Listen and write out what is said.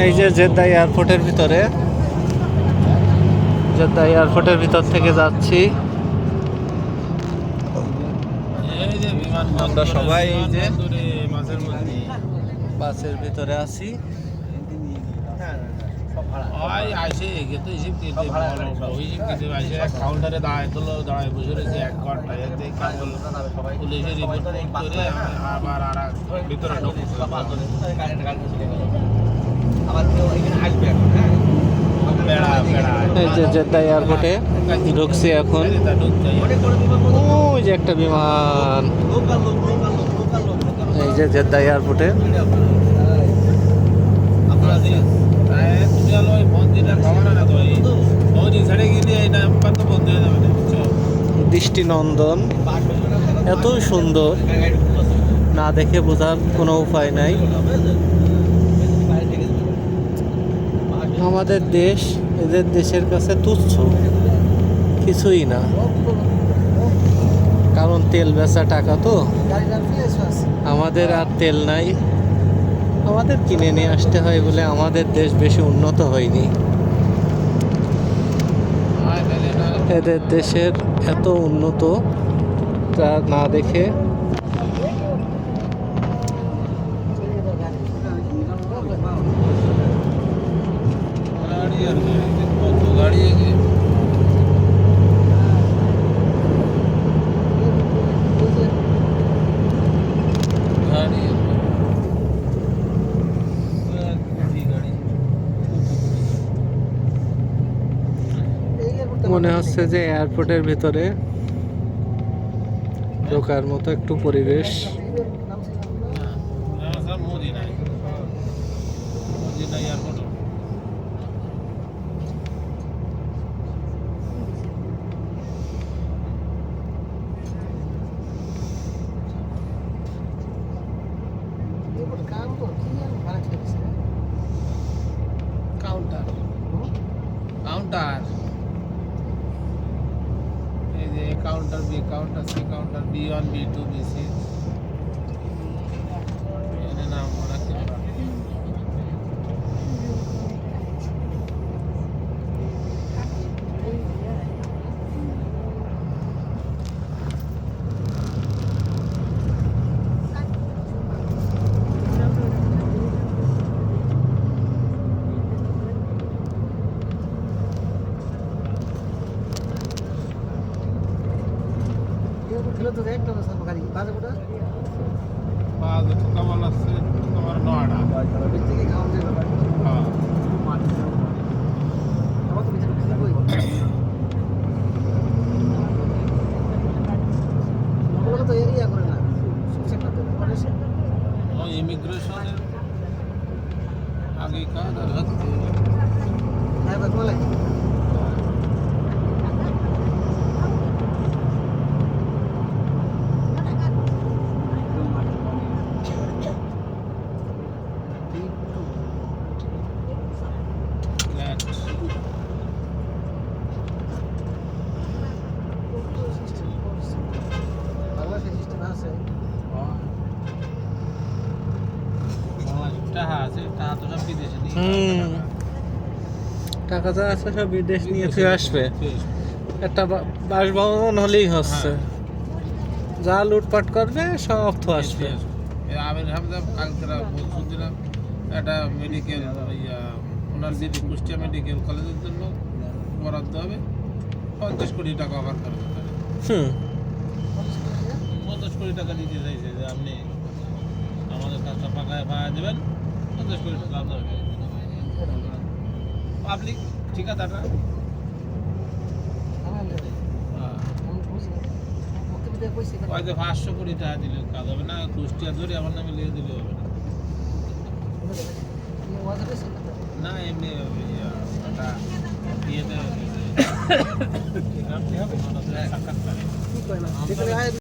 এই যে জেদ্দা এয়ারপোর্টের ভিতরে, জেদ্দা এয়ারপোর্টের ভিতর থেকে যাচ্ছি আমরা সবাই। এই যে বাসের ভিতরে আছি। কাউন্টারে দাঁড়ায় বসে রয়েছে 1 ঘন্টা পুলিশের রিপোর্ট করে আবার আর ভিতরে এই যে জেদ্দা এয়ারপোর্টে ঢুকছি এখন। ওই যে একটা বিমান, এই যে জেদ্দা এয়ারপোর্টে। দৃষ্টিনন্দন, এত সুন্দর, না দেখে বোঝার কোনো উপায় নাই। আমাদের দেশ এদের দেশের কাছে তুচ্ছ, কিছুই না। কারণ তেল বেচা টাকা তো, আমাদের আর তেল নাই, আমাদের কিনে নিয়ে আসতে হয় বলে আমাদের দেশ বেশি উন্নত হয়নি। এদের দেশের এত উন্নত, তা না দেখে মনে হচ্ছে যে এয়ারপোর্টের ভিতরে ঢোকার মতো একটু পরিবেশ। কাউন্টার কাউন্টার এই যে counter B, counter C, counter B1 B2 B6 এর নাম মনে রাখতে পারো। বাজে ঠোকা বলা আছে তোমার 9টা। হ্যাঁ ওই ইমিগ্রেশনের আগে কাজ আর হচ্ছে টাকা যা আছে সব বিদেশ নিয়ে ফিরে আসবে। একটা বাসভবন হলেই হচ্ছে, যা লুটপাট করবে সব তো আসবে। আমির হামজা কালকেরা শুনছিলাম একটা মেডিকেল ওনার দিদি কুষ্টিয়া মেডিকেল কলেজের জন্য বরাদ্দ হবে 50 কোটি টাকা অফার করবে। 50 কোটি টাকা দিতে চাইছে যে আপনি আমাদের কাজটা পাকায় পাওয়া দেবেন, 50 কোটি টাকা আপনার পাবলিক ঠিকাদাররা হয়তো 500 কোটি টাকা দিলে কাজ হবে না, কুষ্টিয়া ধরে আমার নামে লিখে দিলে হবে না। এমনি একটা ইয়েতে সাক্ষাৎকারে